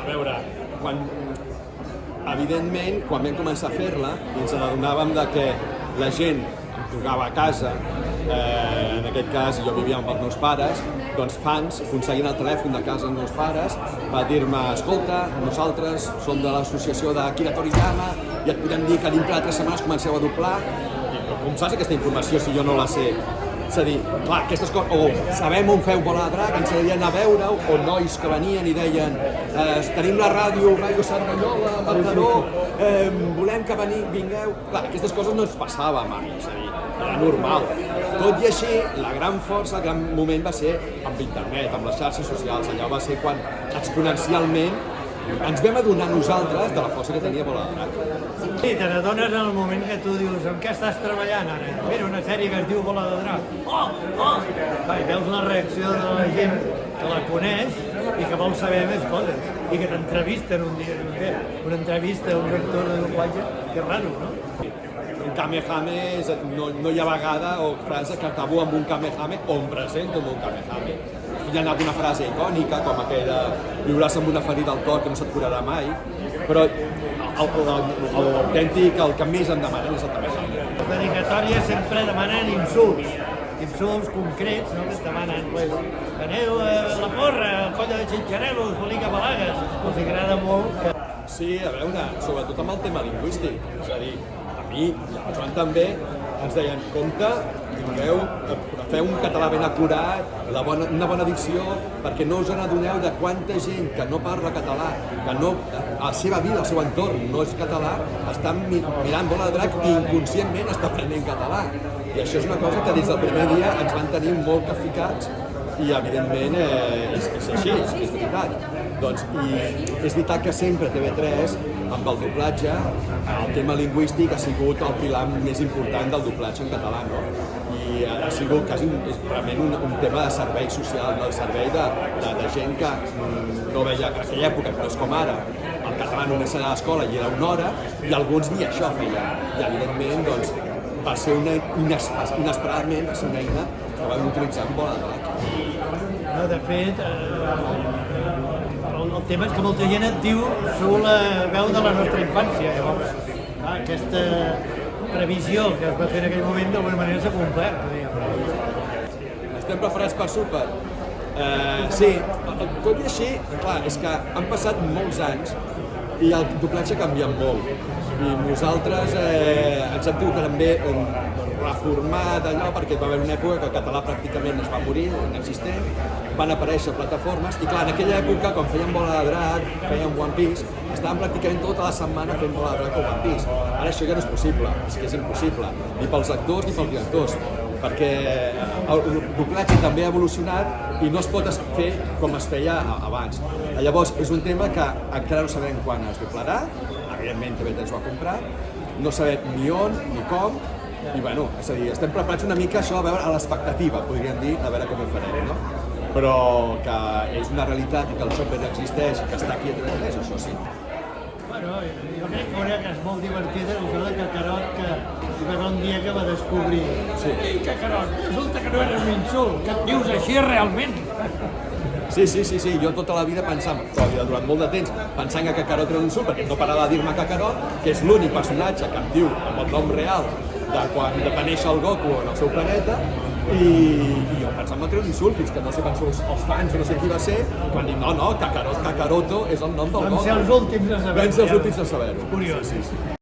veure, evidentment, quan vam començar a fer-la i ens adonàvem que la gent em trucava a casa, en aquest cas jo vivia amb els meus pares, doncs fans aconseguint el telèfon de casa dels meus pares, va dir-me, escolta, nosaltres som de l'associació d'Akira Toriyama i et podem dir que dintre de 3 setmanes comenceu a doblar. I com saps aquesta informació si jo no la sé? És a dir, clar, aquestes coses, o sabem on feu Bola de Drac, ens agradaria anar a veure-ho, o nois que venien i deien tenim la ràdio Cerdanyola, Mataró, volem que vingueu. Clar, aquestes coses no ens passava mai, és a dir, era normal. Tot i així, la gran força, el gran moment va ser amb internet, amb les xarxes socials. Allò va ser quan exponencialment ens vam adonar nosaltres de la força que tenia Bola de Drac. Sí, te n'adones en el moment que tu dius en què estàs treballant ara? Mira, una sèrie que es diu Bola de Drac. I veus la reacció de la gent que la coneix i que vol saber més coses i que t'entrevisten un dia, no sé, una entrevista a un actor de doblatge, que és raro, no? Un Kamehame, no hi ha vegada o frase que acabo amb un Kamehame o em presento amb un Kamehame. Hi ha alguna frase icònica, com aquella viuràs amb una ferida al cor que no se't curarà mai, però l'autèntic, el que més em demanen és el Kamehame. Les dedicatòries sempre demanen insults concrets, no? Que et demanen, aneu a la porra, colla de xitxarelos, bolica balagues. Els agrada molt que... Sí, a veure, sobretot amb el tema lingüístic. És a dir, a mi i al Joan també ens deien, compte, feu un català ben acurat, una bona dicció, perquè no us n'adoneu de quanta gent que no parla català, que no, a la seva vida, al seu entorn, no és català, estan mirant Bola de Drac i inconscientment està aprenent català. I això és una cosa que des del primer dia ens van tenir molt capficats i, evidentment, és així, és veritat. Doncs, i és veritat que sempre TV3, amb el doblatge, el tema lingüístic ha sigut el pilar més important del doblatge en català, no? I ha sigut quasi realment un tema de servei social, no? El servei de gent que no veia, en aquella època, no és com ara, el català només era a l'escola i era 1 hora, i alguns ni això feien. I, evidentment, doncs, va ser inesperadament, va ser una eina que vam utilitzar en Bola de Drac. No, de fet, el tema és que molta gent et diu sou la veu de la nostra infància. Llavors, aquesta previsió que es va fer en aquell moment d'alguna manera s'ha complert. Estem preparats per Súper? Sí, tot i així, clar, és que han passat molts anys i el doblatge ha canviat molt. I nosaltres ens hem tingut també reformat allò perquè va haver una època que el català pràcticament es va morir, inexistent, van aparèixer plataformes i clar, en aquella època, quan feien Bola de Drac, feien One Piece, estaven pràcticament tota la setmana fent Bola de Drac o One Piece. Ara això ja no és possible, és que és impossible, ni pels actors ni pels directors, perquè el doblatge també ha evolucionat i no es pot fer com es feia abans. Llavors, és un tema que encara no sabem quan es doblarà, evidentment TV3 ens ho ha comprat, no sabem ni on ni com, i bueno, és a dir, estem preparats una mica això a veure a l'expectativa, podríem dir, a veure com ho farem, no? Però que és una realitat i que el software existeix, que està aquí a TV3, això sí. Bueno, jo crec que és molt divertida això de Cacarot, que va un dia que va descobrir. Sí. Ei, Cacarot, resulta que no era un insult, que et dius així realment. Sí, jo tota la vida pensant, durant molt de temps, pensant que Kakarot era un insult, perquè no parava de dir-me Kakarot, que és l'únic personatge que em diu amb el nom real de quan va néixer el Goku en el seu planeta, i jo pensant que era un insult, fins que no sé quants els fans, no sé qui va ser, quan dic, no, Kakarot, Kakaroto és el nom del Goku. Vam ser els últims a saber-ho. Vam ser els últims a saber-ho. Curiós. Sí.